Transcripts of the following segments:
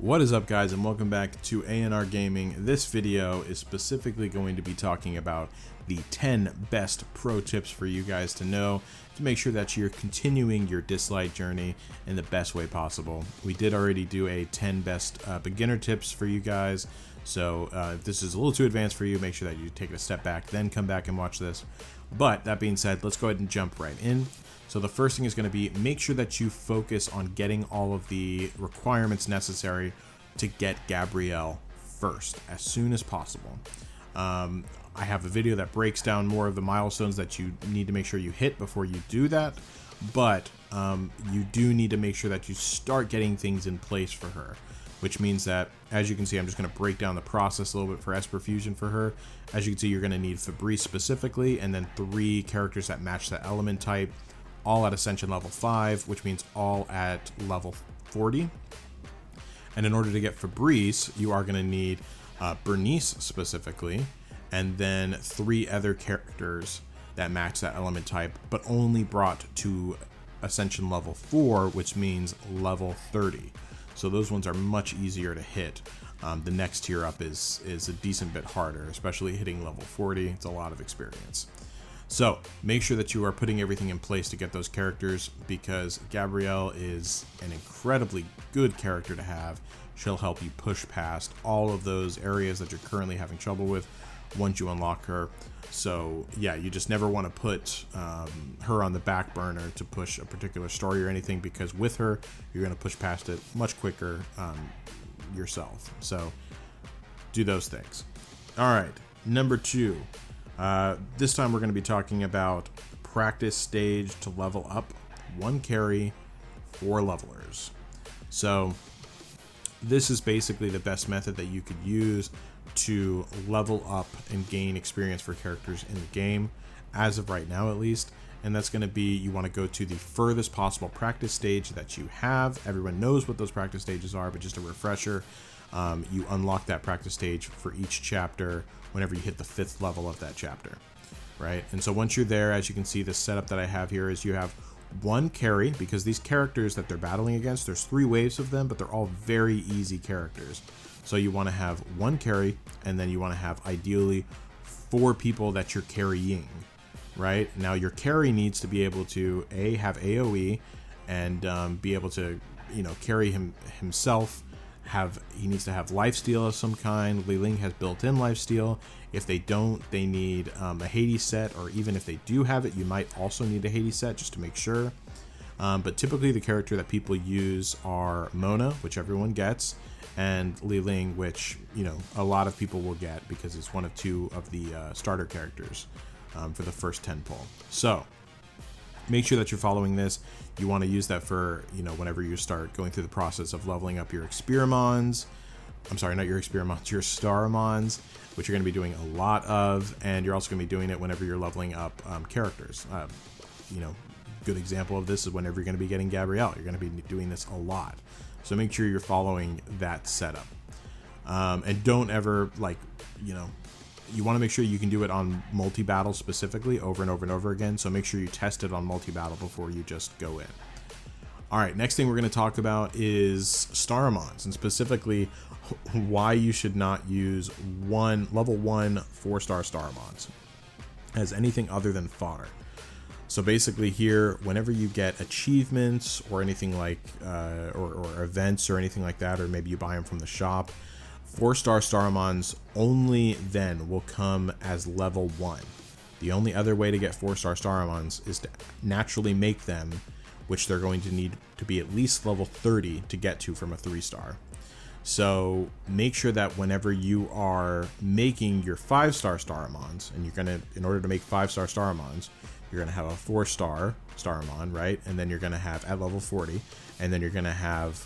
What is up, guys, and welcome back to ANR Gaming. This video is specifically going to be talking about the 10 best pro tips for you guys to know to make sure that you're continuing your Dislyte journey in the best way possible. We did already do a 10 best beginner tips for you guys, so if this is a little too advanced for you, make sure that you take a step back, then come back and watch this. But that being said, let's go ahead and jump right in. So the first thing is going to be make sure that you focus on getting all of the requirements necessary to get Gabrielle first as soon as possible. I have a video that breaks down more of the milestones that you need to make sure you hit before you do that, but you do need to make sure that you start getting things in place for her, which means that, as you can see, I'm just going to break down the process a little bit for Esper Fusion for her. As you can see, you're going to need Fabrice specifically, and then 3 characters that match the element type, all at Ascension level 5, which means all at level 40. And in order to get Fabrice, you are going to need Bernice specifically, and then 3 other characters that match that element type, but only brought to Ascension level 4, which means level 30. So those ones are much easier to hit. The next tier up is a decent bit harder, especially hitting level 40. It's a lot of experience. So make sure that you are putting everything in place to get those characters, because Gabrielle is an incredibly good character to have. She'll help you push past all of those areas that you're currently having trouble with once you unlock her. So yeah, you just never want to put her on the back burner to push a particular story or anything, because with her, you're going to push past it much quicker yourself. So do those things. All right, number 2. This time we're going to be talking about practice stage to level up 1 carry, 4 levelers. So this is basically the best method that you could use to level up and gain experience for characters in the game, as of right now at least. And that's going to be, you want to go to the furthest possible practice stage that you have. Everyone knows what those practice stages are, but just a refresher, you unlock that practice stage for each chapter whenever you hit the 5th level of that chapter, right? And so once you're there, as you can see, the setup that I have here is you have 1 carry, because these characters that they're battling against, there's 3 waves of them, but they're all very easy characters. So you want to have 1 carry, and then you want to have ideally 4 people that you're carrying, right? Now your carry needs to be able to have AoE and be able to, carry himself. He needs to have lifesteal of some kind. Li Ling has built-in lifesteal. If they don't, they need a Hades set, or even if they do have it, you might also need a Hades set just to make sure. But typically the character that people use are Mona, which everyone gets, and Li Ling, which a lot of people will get because it's one of 2 of the starter characters for the first 10 pull. So make sure that you're following this. You want to use that for, whenever you start going through the process of leveling up your Experimons. I'm sorry, not your Experimons, your Starimons, which you're going to be doing a lot of. And you're also going to be doing it whenever you're leveling up characters. Good example of this is whenever you're going to be getting Gabrielle. You're going to be doing this a lot. So make sure you're following that setup. And don't ever, you want to make sure you can do it on multi-battle specifically over and over and over again. So make sure you test it on multi-battle before you just go in. All right, next thing we're going to talk about is STARIMONS, and specifically why you should not use level 1 4-star STARIMONS as anything other than fodder. So basically here, whenever you get achievements or anything like, or events or anything like that, or maybe you buy them from the shop, 4-star STARIMONS only then will come as level 1. The only other way to get 4-star STARIMONS is to naturally make them, which they're going to need to be at least level 30 to get to from a 3-star. So make sure that whenever you are making your 5-star STARIMONS, and you're going to, in order to make 5-star STARIMONS, you're going to have a 4-star STARIMON, right? And then you're going to have at level 40, and then you're going to have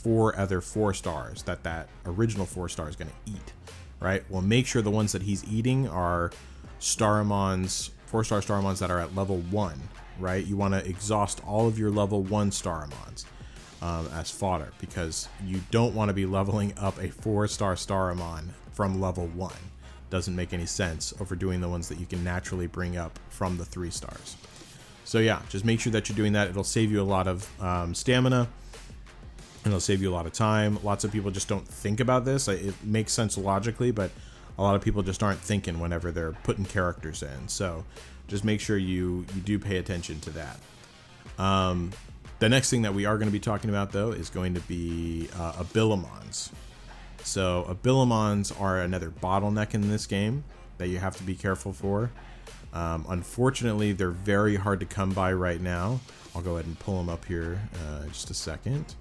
4 other 4-stars that original 4-star is going to eat, right? Well, make sure the ones that he's eating are STARIMONS, 4-star STARIMONS that are at level 1, right? You want to exhaust all of your level 1 STARIMONS as fodder, because you don't want to be leveling up a 4-star STARIMON from level 1. Doesn't make any sense over doing the ones that you can naturally bring up from the 3-stars. So yeah, just make sure that you're doing that. It'll save you a lot of stamina. and it'll save you a lot of time. Lots of people just don't think about this. It makes sense logically, but a lot of people just aren't thinking whenever they're putting characters in. So just make sure you do pay attention to that. The next thing that we are going to be talking about, though, is going to be ABILIMONS. So ABILIMONS are another bottleneck in this game that you have to be careful for. Unfortunately, they're very hard to come by right now. I'll go ahead and pull them up here in just a second.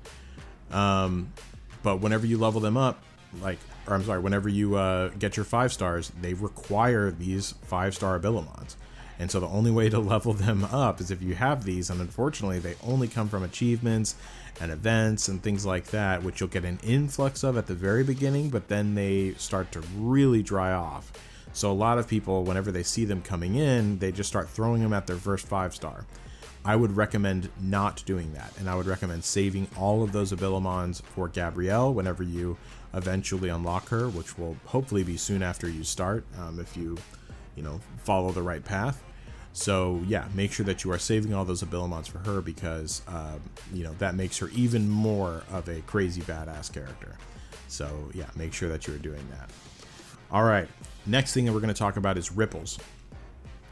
But whenever you level them up, whenever you get your 5 stars, they require these 5-star ABILIMONS. And so the only way to level them up is if you have these, and unfortunately they only come from achievements and events and things like that, which you'll get an influx of at the very beginning, but then they start to really dry off. So a lot of people, whenever they see them coming in, they just start throwing them at their first 5-star. I would recommend not doing that, and I would recommend saving all of those ABILIMONS for Gabrielle whenever you eventually unlock her, which will hopefully be soon after you start, if you follow the right path. So yeah, make sure that you are saving all those ABILIMONS for her, because that makes her even more of a crazy badass character. So yeah, make sure that you're doing that. All right, next thing that we're going to talk about is ripples,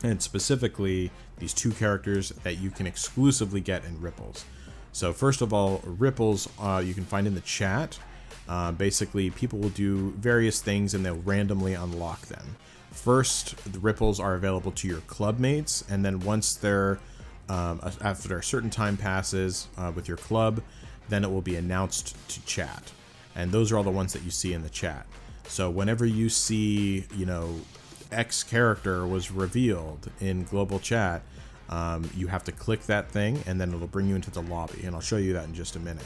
and specifically these 2 characters that you can exclusively get in ripples. So first of all, ripples you can find in the chat. Basically, people will do various things and they'll randomly unlock them. First, the ripples are available to your club mates, and then once they're after a certain time passes with your club, then it will be announced to chat, and those are all the ones that you see in the chat. So whenever you see X character was revealed in global chat, you have to click that thing, and then it'll bring you into the lobby, and I'll show you that in just a minute.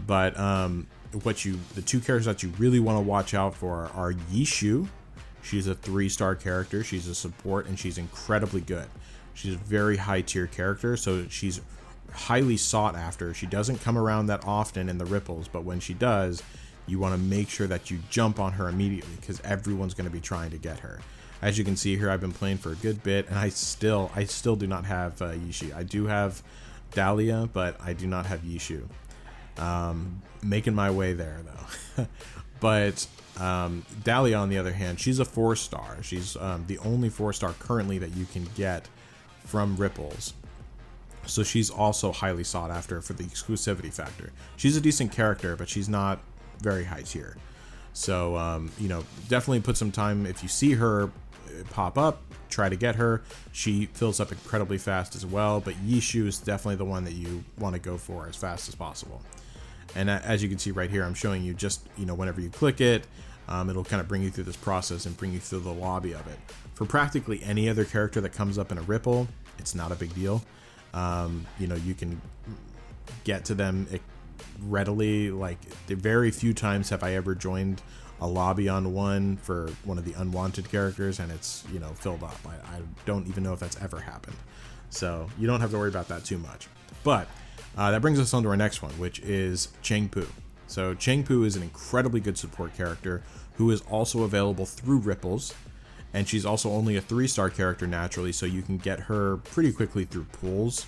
But the 2 characters that you really want to watch out for are Yishu. She's a 3-star character. She's a support, and she's incredibly good. She's a very high tier character, so she's highly sought after. She doesn't come around that often in the ripples, but when she does, you want to make sure that you jump on her immediately, because everyone's going to be trying to get her. As you can see here, I've been playing for a good bit, and I still do not have Yishu. I do have Dahlia, but I do not have Yishu. Making my way there, though. But Dahlia, on the other hand, she's a 4-star. She's the only 4-star currently that you can get from ripples. So she's also highly sought after for the exclusivity factor. She's a decent character, but she's not very high tier. So, definitely put some time. If you see her pop up, try to get her. She fills up incredibly fast as well, but Yishu is definitely the one that you want to go for as fast as possible. And as you can see right here, I'm showing you just, whenever you click it, it'll kind of bring you through this process and bring you through the lobby of it. For practically any other character that comes up in a ripple, it's not a big deal. You can get to them readily. Like, very few times have I ever joined a lobby on one for one of the unwanted characters and it's filled up. I don't even know if that's ever happened, so you don't have to worry about that too much. But that brings us on to our next one, which is CHANG. So CHANG is an incredibly good support character who is also available through ripples, and she's also only a 3-star character naturally, so you can get her pretty quickly through pulls.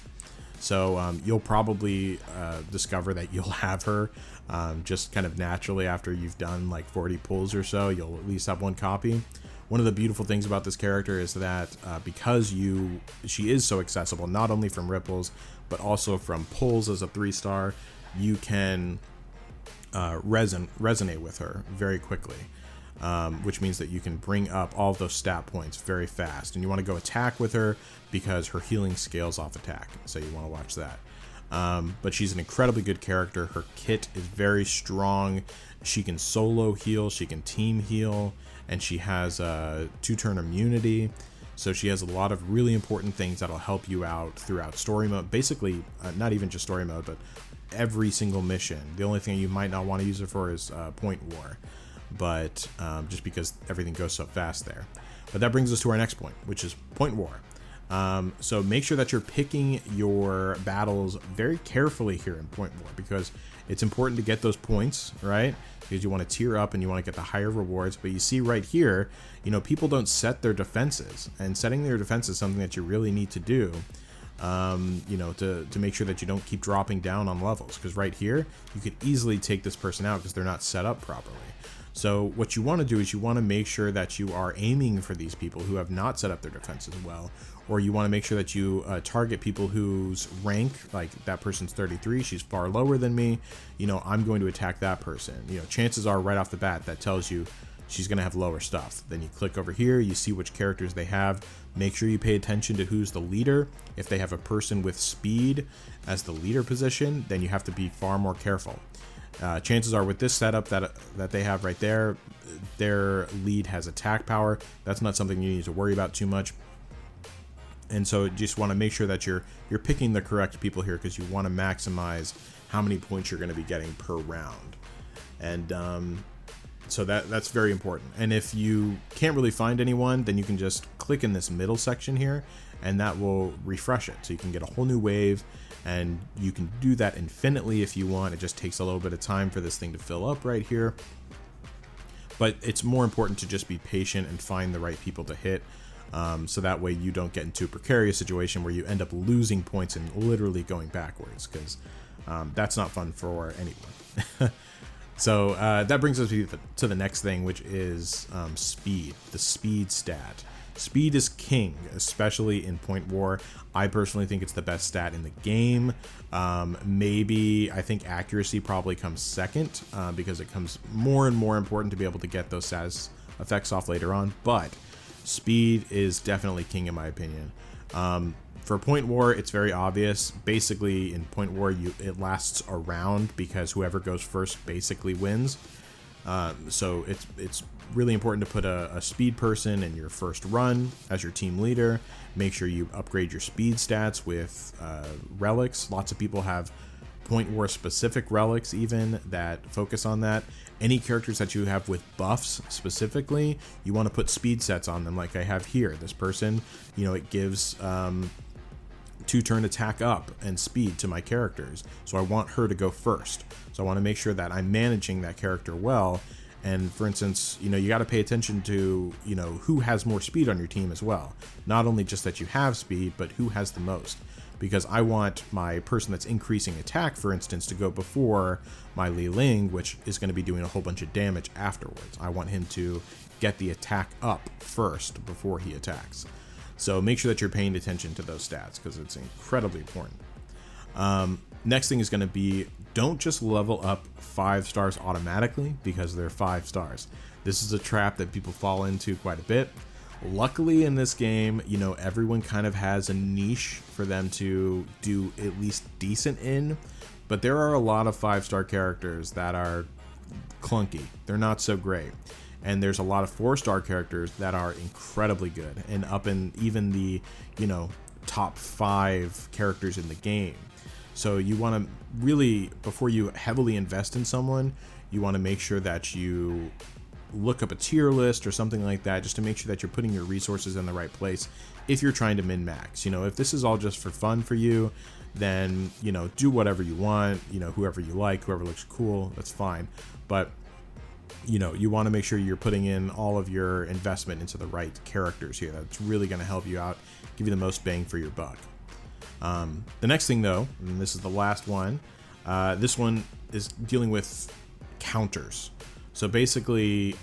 So you'll probably discover that you'll have her just kind of naturally after you've done like 40 pulls or so. You'll at least have one copy. One of the beautiful things about this character is that because she is so accessible, not only from ripples, but also from pulls as a 3-star, you can resonate with her very quickly. Which means that you can bring up all of those stat points very fast, and you want to go attack with her because her healing scales off attack, so you want to watch that. But she's an incredibly good character. Her kit is very strong. She can solo heal, she can team heal, and she has 2-turn immunity. So she has a lot of really important things that'll help you out throughout story mode. Basically, not even just story mode, but every single mission. The only thing you might not want to use her for is point war, but just because everything goes so fast there. But that brings us to our next point, which is point war. So make sure that you're picking your battles very carefully here in point war, because it's important to get those points, right? Because you want to tier up and you want to get the higher rewards. But you see right here, you know, people don't set their defenses, and setting their defense is something that you really need to do. you know, to make sure that you don't keep dropping down on levels, because right here you could easily take this person out because they're not set up properly. So what you want to do is you want to make sure that you are aiming for these people who have not set up their defenses well, or you want to make sure that you target people whose rank, like that person's 33, she's far lower than me, you know, I'm going to attack that person. You know, chances are right off the bat that tells you she's going to have lower stuff. Then you click over here, you see which characters they have. Make sure you pay attention to who's the leader. If they have a person with speed as the leader position, then you have to be far more careful. Chances are with this setup that they have right there, their lead has attack power. That's not something you need to worry about too much. And so you just want to make sure that you're picking the correct people here, because you want to maximize how many points you're going to be getting per round. And so that's very important. And if you can't really find anyone, then you can just click in this middle section here, and that will refresh it. So you can get a whole new wave, and you can do that infinitely if you want. It just takes a little bit of time for this thing to fill up right here. But it's more important to just be patient and find the right people to hit. So that way you don't get into a precarious situation where you end up losing points and literally going backwards, because that's not fun for anyone. So that brings us to the next thing, which is speed, the speed stat. Speed is king, especially in Point War. I personally think it's the best stat in the game. Maybe I think accuracy probably comes second, because it comes more and more important to be able to get those status effects off later on. But speed is definitely king in my opinion. For Point War, it's very obvious. Basically, in Point War, it lasts a round, because whoever goes first basically wins. So it's really important to put a speed person in your first run as your team leader. Make sure you upgrade your speed stats with relics. Lots of people have Point War specific relics even that focus on that. Any characters that you have with buffs specifically, you want to put speed sets on them, like I have here. This person, you know, it gives 2-turn attack up and speed to my characters, so I want her to go first. So I want to make sure that I'm managing that character well. And for instance, you know, you got to pay attention to, you know, who has more speed on your team as well. Not only just that you have speed, but who has the most. Because I want my person that's increasing attack, for instance, to go before my Li Ling, which is going to be doing a whole bunch of damage afterwards. I want him to get the attack up first before he attacks. So make sure that you're paying attention to those stats, because it's incredibly important. Next thing is going to be, don't just level up 5 stars automatically because they're 5 stars. This is a trap that people fall into quite a bit. Luckily in this game, you know, everyone kind of has a niche for them to do at least decent in, but there are a lot of 5-star characters that are clunky. They're not so great. And there's a lot of 4-star characters that are incredibly good and up in even the, you know, top 5 characters in the game. So you want to really, before you heavily invest in someone, you want to make sure that you look up a tier list or something like that, just to make sure that you're putting your resources in the right place if you're trying to min-max. You know, if this is all just for fun for you, then, you know, do whatever you want, you know, whoever you like, whoever looks cool, that's fine. But, you know, you want to make sure you're putting in all of your investment into the right characters here. That's really going to help you out, give you the most bang for your buck. The next thing though, and this is the last one, this one is dealing with counters. So basically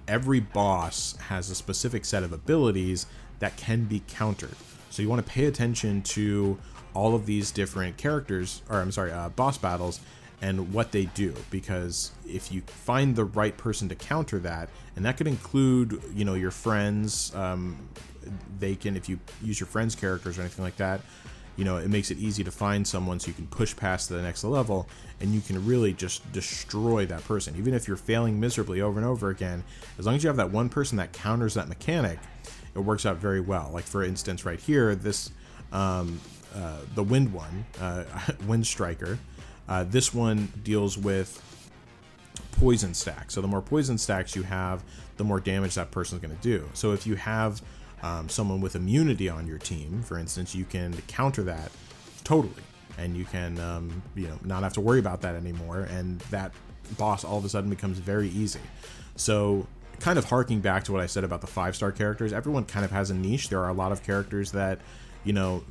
every boss has a specific set of abilities that can be countered. So you want to pay attention to all of these different characters, or I'm sorry, boss battles and what they do, because if you find the right person to counter that, and that could include, you know, your friends, they can, if you use your friends' characters or anything like that, you know, it makes it easy to find someone so you can push past to the next level, and you can really just destroy that person. Even if you're failing miserably over and over again, as long as you have that one person that counters that mechanic, it works out very well. Like for instance, right here, this the wind one, Wind Striker, this one deals with poison stacks. So the more poison stacks you have, the more damage that person's going to do. So if you have someone with immunity on your team, for instance, you can counter that totally, and you can you know, not have to worry about that anymore, and that boss all of a sudden becomes very easy. So kind of harking back to what I said about the 5-star characters, everyone kind of has a niche. There are a lot of characters that, you know,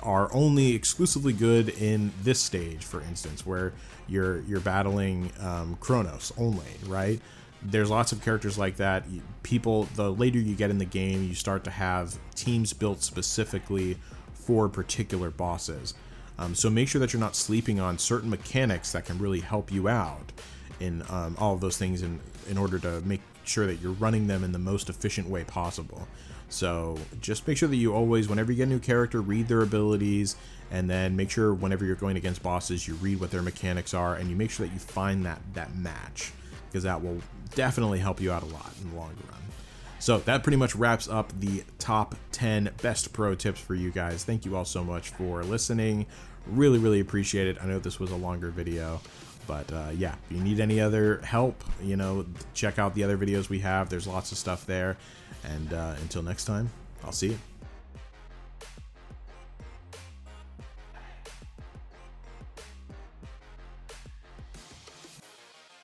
are only exclusively good in this stage, for instance, where you're battling Kronos only, right? There's lots of characters like that. People, the later you get in the game, you start to have teams built specifically for particular bosses. So make sure that you're not sleeping on certain mechanics that can really help you out in all of those things in order to make sure that you're running them in the most efficient way possible. So just make sure that you always, whenever you get a new character, read their abilities, and then make sure whenever you're going against bosses, you read what their mechanics are, and you make sure that you find that match, because that will definitely help you out a lot in the longer run. So that pretty much wraps up the top 10 best pro tips for you guys. Thank you all so much for listening. Really, really appreciate it. I know this was a longer video, but yeah, if you need any other help, you know, check out the other videos we have. There's lots of stuff there. And until next time, I'll see you.